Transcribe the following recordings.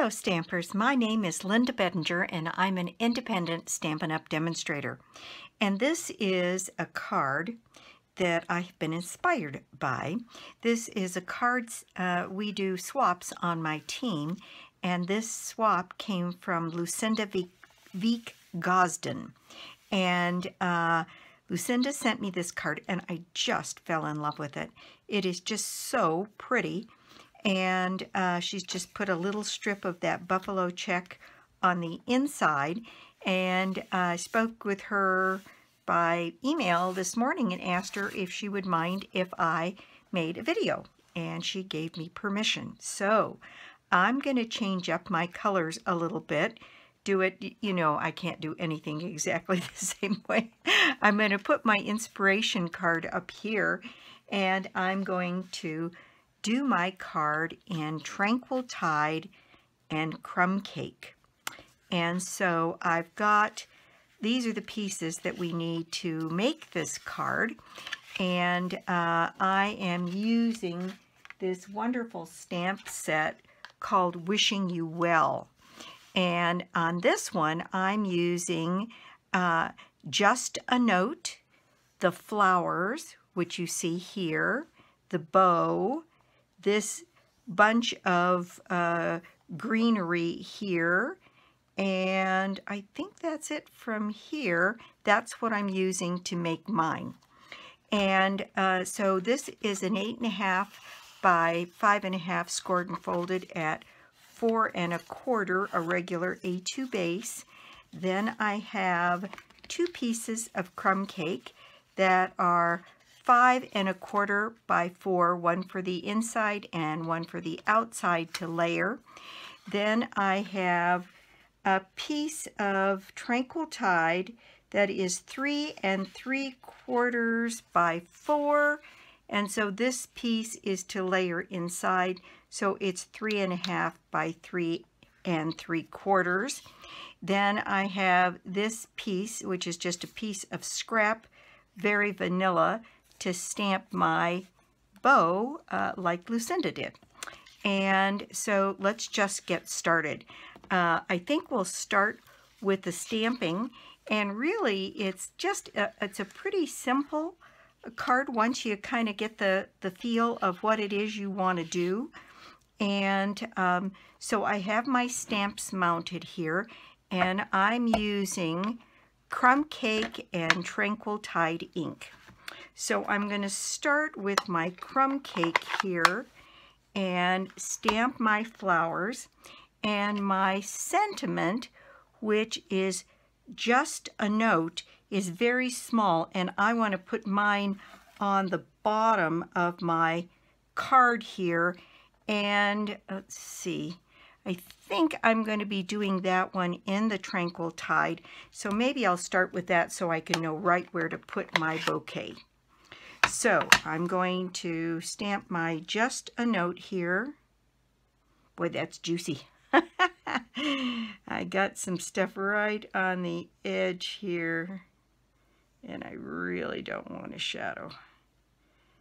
Hello Stampers, my name is Linda Bedinger and I'm an independent Stampin' Up! Demonstrator. And this is a card that I've been inspired by. This is a card, we do swaps on my team, and this swap came from Lucinda Veek Gosden. And Lucinda sent me this card and I just fell in love with it. It is just so pretty. And she's just put a little strip of that buffalo check on the inside, and I spoke with her by email this morning and asked her if she would mind if I made a video, and she gave me permission. So I'm going to change up my colors a little bit, do it, you know, I can't do anything exactly the same way. I'm going to put my inspiration card up here, and I'm going to do my card in Tranquil Tide and Crumb Cake. And so I've got, these are the pieces that we need to make this card. And I am using this wonderful stamp set called Wishing You Well. And on this one, I'm using Just a Note, the flowers, which you see here, the bow, this bunch of greenery here, and I think that's it from here. That's what I'm using to make mine. And so this is an 8.5 by 5.5 scored and folded at 4 1/4, a regular A2 base. Then I have 2 pieces of crumb cake that are 5 1/4 by 4, one for the inside and one for the outside to layer. Then I have a piece of Tranquil Tide that is 3 3/4 by 4, and so this piece is to layer inside, so it's 3 1/2 by 3 3/4. Then I have this piece, which is just a piece of scrap Very Vanilla, to stamp my bow like Lucinda did. And so let's just get started. I think we'll start with the stamping, and really it's just it's a pretty simple card once you kind of get the feel of what it is you want to do. And so I have my stamps mounted here, and I'm using Crumb Cake and Tranquil Tide ink. So I'm going to start with my crumb cake here and stamp my flowers, and my sentiment, which is Just a Note, is very small, and I want to put mine on the bottom of my card here. And let's see, I think I'm going to be doing that one in the Tranquil Tide, so maybe I'll start with that so I can know right where to put my bouquet. So I'm going to stamp my Just a Note here. Boy, that's juicy. I got some stuff right on the edge here, and I really don't want a shadow.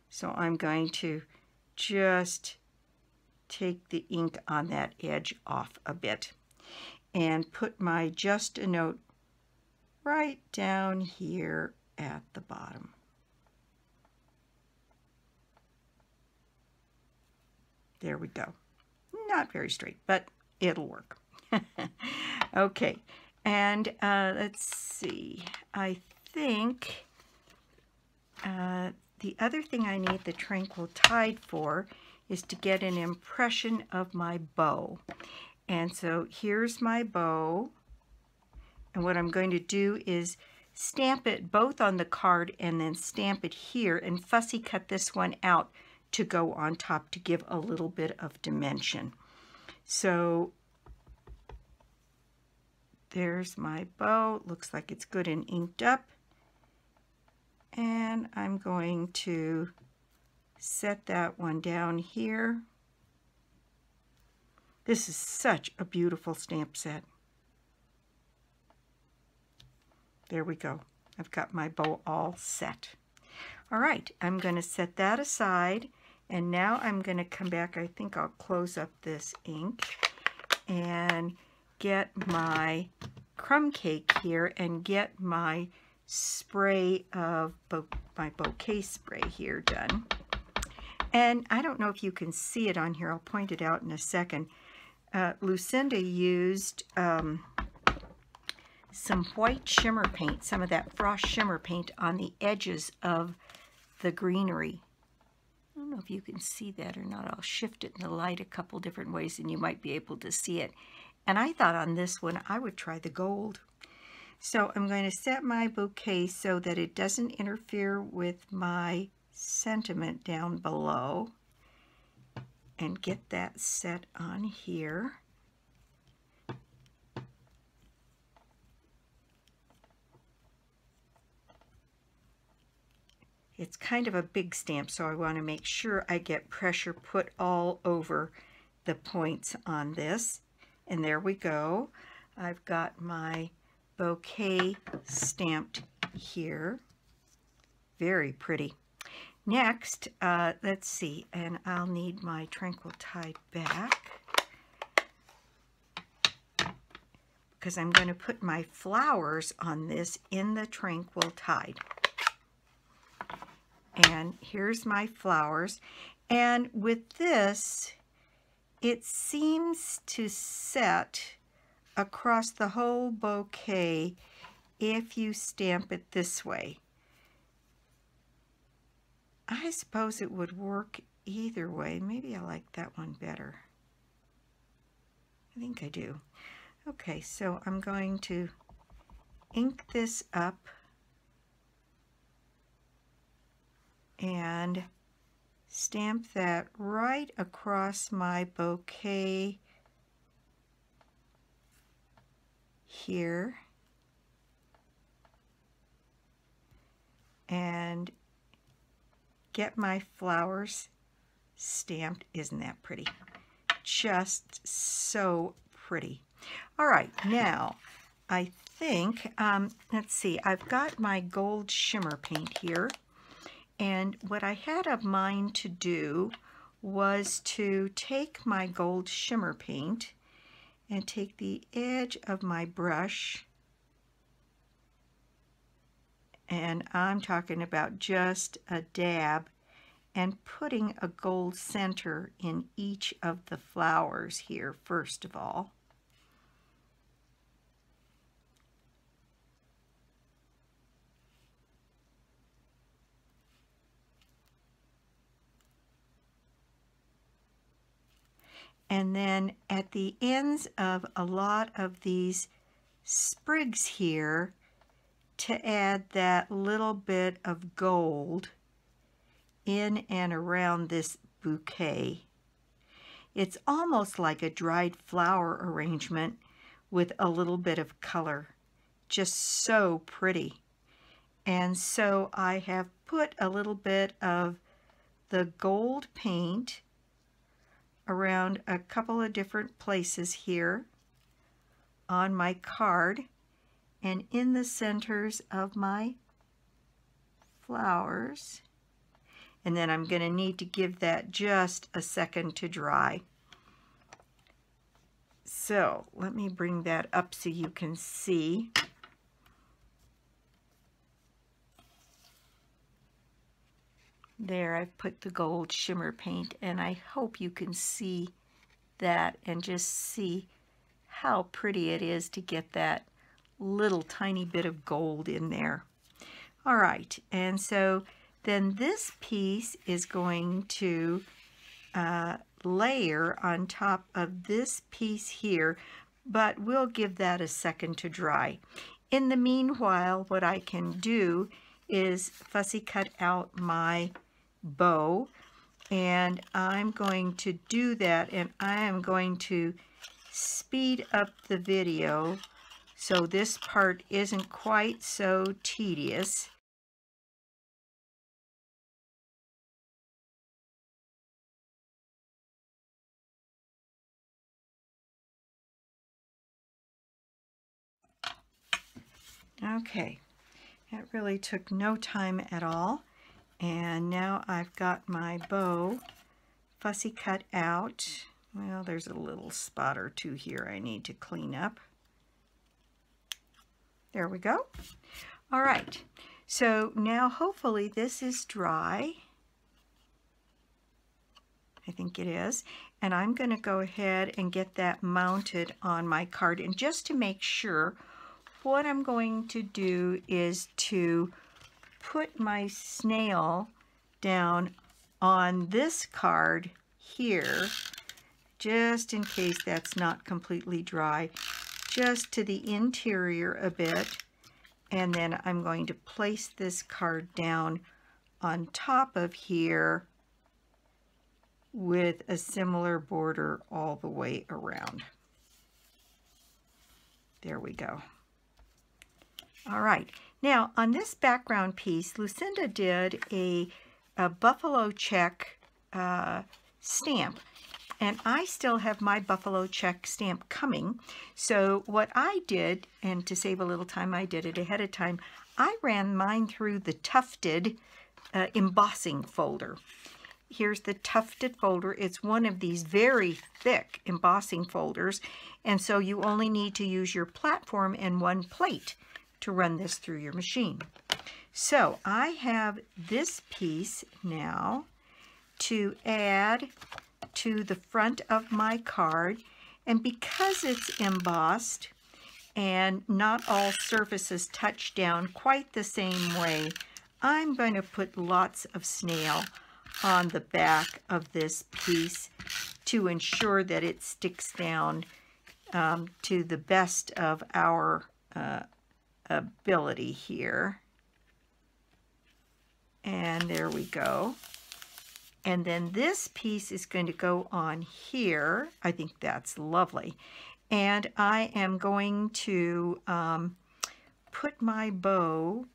So I'm going to just take the ink on that edge off a bit and put my Just a Note right down here at the bottom. There we go. Not very straight, but it'll work. Okay, and let's see. I think the other thing I need the Tranquil Tide for is to get an impression of my bow. And so here's my bow. And what I'm going to do is stamp it both on the card and then stamp it here and fussy cut this one out to go on top to give a little bit of dimension. So there's my bow. Looks like it's good and inked up. And I'm going to set that one down here. This is such a beautiful stamp set. There we go. I've got my bow all set. All right, I'm going to set that aside, and now I'm going to come back. I think I'll close up this ink, and get my crumb cake here and get my spray of my bouquet spray here done. And I don't know if you can see it on here. I'll point it out in a second. Lucinda used some white shimmer paint, some of that frost shimmer paint on the edges of the greenery. I don't know if you can see that or not. I'll shift it in the light a couple different ways and you might be able to see it. And I thought on this one I would try the gold. So I'm going to set my bouquet so that it doesn't interfere with my sentiment down below, and get that set on here. It's kind of a big stamp, so I want to make sure I get pressure put all over the points on this. And there we go. I've got my bouquet stamped here. Very pretty. Next, let's see, and I'll need my Tranquil tied back because I'm going to put my flowers on this in the Tranquil tied. And here's my flowers. And with this, it seems to set across the whole bouquet if you stamp it this way. I suppose it would work either way. Maybe I like that one better. I think I do. Okay, so I'm going to ink this up and stamp that right across my bouquet here, and get my flowers stamped. Isn't that pretty? Just so pretty. All right, now I think, let's see, I've got my gold shimmer paint here. And what I had a mind to do was to take my gold shimmer paint and take the edge of my brush, and I'm talking about just a dab, and putting a gold center in each of the flowers here first of all. And then at the ends of a lot of these sprigs here, to add that little bit of gold in and around this bouquet. It's almost like a dried flower arrangement with a little bit of color. Just so pretty. And so I have put a little bit of the gold paint around a couple of different places here on my card and in the centers of my flowers. And then I'm going to need to give that just a second to dry. So let me bring that up so you can see. There, I've put the gold shimmer paint, and I hope you can see that and just see how pretty it is to get that little tiny bit of gold in there. All right, and so then this piece is going to layer on top of this piece here, but we'll give that a second to dry. In the meanwhile, what I can do is fussy cut out my bow, and I'm going to do that, and I am going to speed up the video so this part isn't quite so tedious. Okay, that really took no time at all. And now I've got my bow fussy cut out. Well, there's a little spot or two here I need to clean up. There we go. All right, so now hopefully this is dry. I think it is. And I'm going to go ahead and get that mounted on my card. And just to make sure, what I'm going to do is to put my snail down on this card here, just in case that's not completely dry, just to the interior a bit. And then I'm going to place this card down on top of here with a similar border all the way around. There we go. All right, now on this background piece, Lucinda did a buffalo check stamp, and I still have my buffalo check stamp coming. So what I did, and to save a little time, I did it ahead of time, I ran mine through the tufted embossing folder. Here's the tufted folder. It's one of these very thick embossing folders, and so you only need to use your platform and one plate to run this through your machine. So I have this piece now to add to the front of my card, and because it's embossed and not all surfaces touch down quite the same way, I'm going to put lots of snail on the back of this piece to ensure that it sticks down to the best of our ability here. And there we go. And then this piece is going to go on here. I think that's lovely. And I am going to put my bow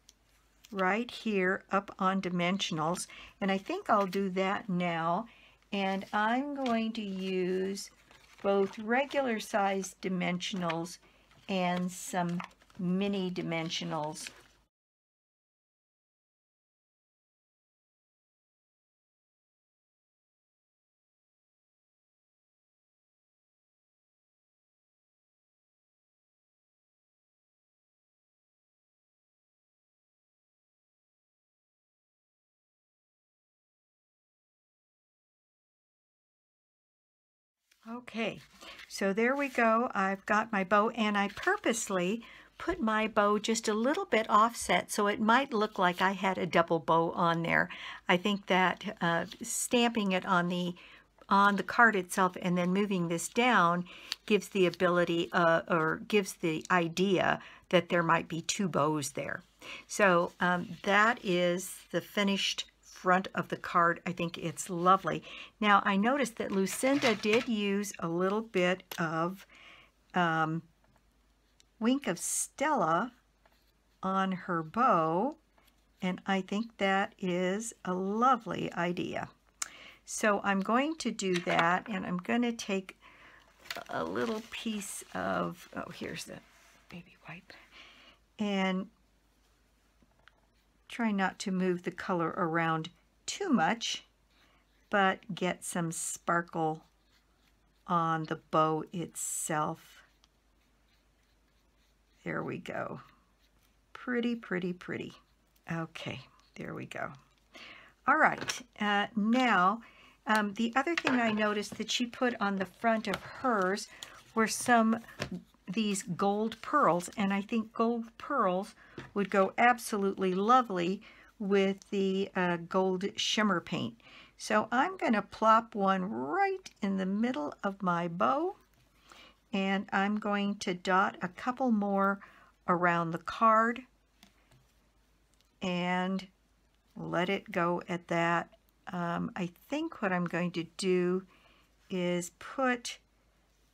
right here up on dimensionals, and I think I'll do that now. And I'm going to use both regular size dimensionals and some mini dimensionals. Okay, so there we go. I've got my bow, and I purposely put my bow just a little bit offset so it might look like I had a double bow on there. I think that stamping it on the card itself and then moving this down gives the ability or gives the idea that there might be two bows there. So that is the finished front of the card. I think it's lovely. Now I noticed that Lucinda did use a little bit of Wink of Stella on her bow, and I think that is a lovely idea. So I'm going to do that, and I'm going to take a little piece of, oh, here's the baby wipe, and try not to move the color around too much, but get some sparkle on the bow itself. There we go. Pretty, pretty, pretty. Okay, there we go. All right, now the other thing I noticed that she put on the front of hers were these gold pearls, and I think gold pearls would go absolutely lovely with the gold shimmer paint. So I'm going to plop one right in the middle of my bow, and I'm going to dot a couple more around the card and let it go at that. I think what I'm going to do is put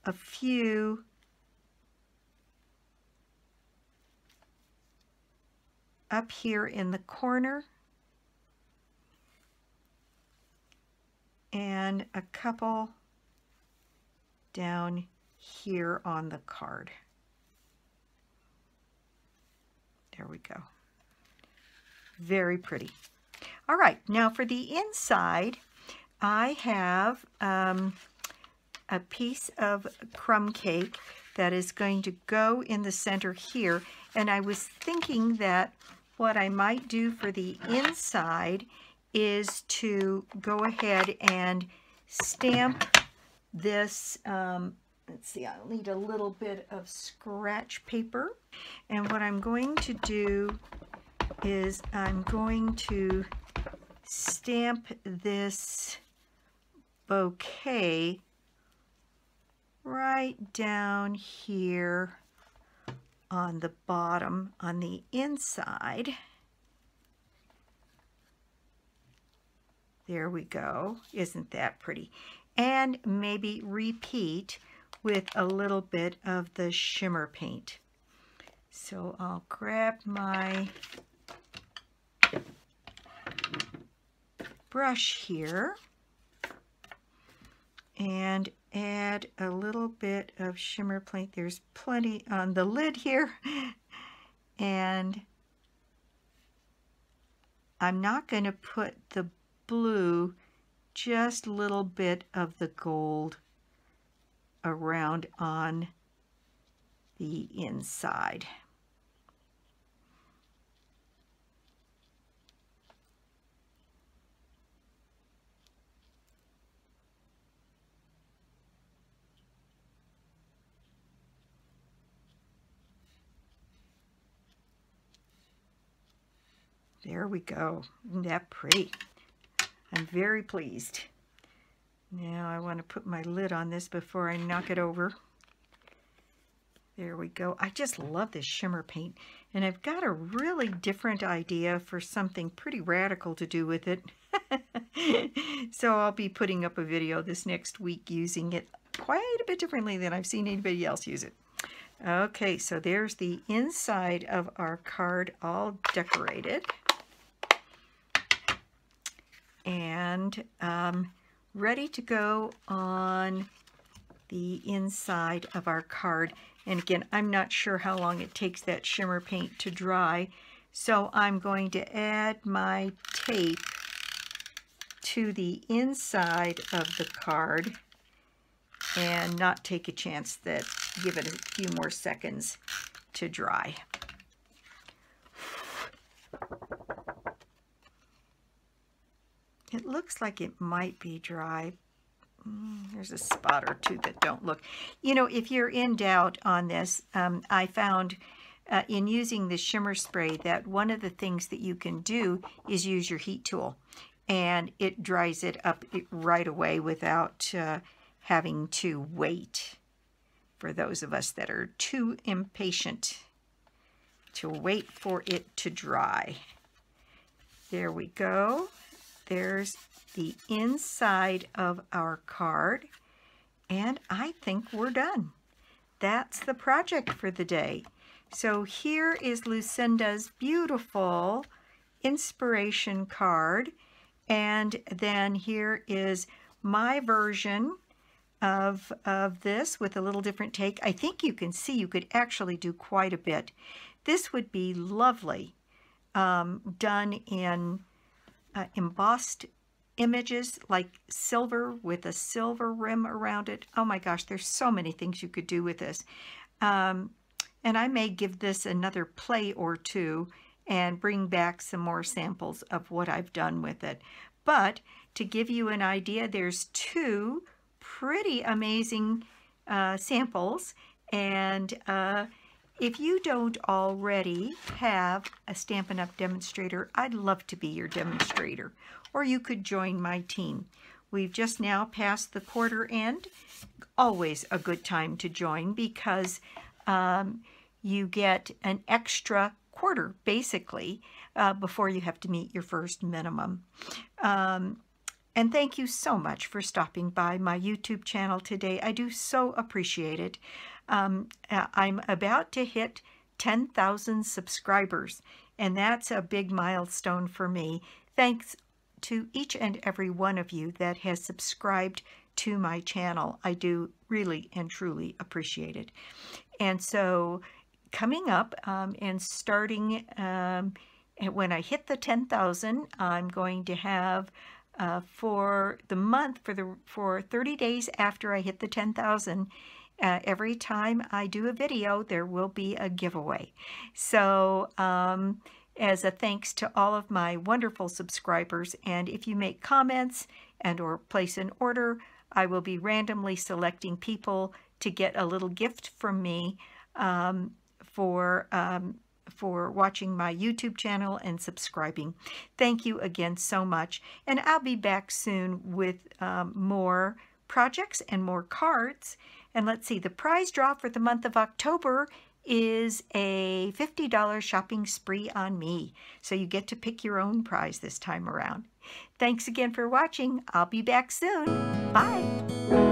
a few up here in the corner and a couple down here on the card. There we go. Very pretty. All right, now for the inside, I have a piece of crumb cake that is going to go in the center here. And I was thinking that what I might do for the inside is to go ahead and stamp this. Let's see, I'll need a little bit of scratch paper. And what I'm going to do is I'm going to stamp this bouquet right down here on the bottom, on the inside. There we go. Isn't that pretty? And maybe repeat with a little bit of the shimmer paint. So I'll grab my brush here and add a little bit of shimmer paint. There's plenty on the lid here. And I'm not going to put the blue, just a little bit of the gold around on the inside. There we go. Isn't that pretty? I'm very pleased. Now I want to put my lid on this before I knock it over. There we go. I just love this shimmer paint, and I've got a really different idea for something pretty radical to do with it. So I'll be putting up a video this next week using it quite a bit differently than I've seen anybody else use it. Okay, so there's the inside of our card all decorated. And ready to go on the inside of our card. And again, I'm not sure how long it takes that shimmer paint to dry, so I'm going to add my tape to the inside of the card and not take a chance that give it a few more seconds to dry. It looks like it might be dry. There's a spot or two that don't look. You know, if you're in doubt on this, I found in using the shimmer spray that one of the things that you can do is use your heat tool, and it dries it up right away without having to wait, for those of us that are too impatient to wait for it to dry. There we go. There's the inside of our card, and I think we're done. That's the project for the day. So here is Lucinda's beautiful inspiration card, and then here is my version of this with a little different take. I think you can see you could actually do quite a bit. This would be lovely done in embossed images, like silver with a silver rim around it. Oh my gosh, there's so many things you could do with this. And I may give this another play or two and bring back some more samples of what I've done with it. But to give you an idea, there's two pretty amazing samples, and if you don't already have a Stampin' Up! Demonstrator, I'd love to be your demonstrator, or you could join my team. We've just now passed the quarter end. Always a good time to join because you get an extra quarter, basically, before you have to meet your first minimum. And thank you so much for stopping by my YouTube channel today. I do so appreciate it. I'm about to hit 10,000 subscribers, and that's a big milestone for me. Thanks to each and every one of you that has subscribed to my channel. I do really and truly appreciate it. And so coming up and starting when I hit the 10,000, I'm going to have for the month, for 30 days after I hit the 10,000. Every time I do a video, there will be a giveaway. So as a thanks to all of my wonderful subscribers, and if you make comments and or place an order, I will be randomly selecting people to get a little gift from me for watching my YouTube channel and subscribing. Thank you again so much, and I'll be back soon with more projects and more cards. And let's see, the prize draw for the month of October is a $50 shopping spree on me. So you get to pick your own prize this time around. Thanks again for watching. I'll be back soon. Bye.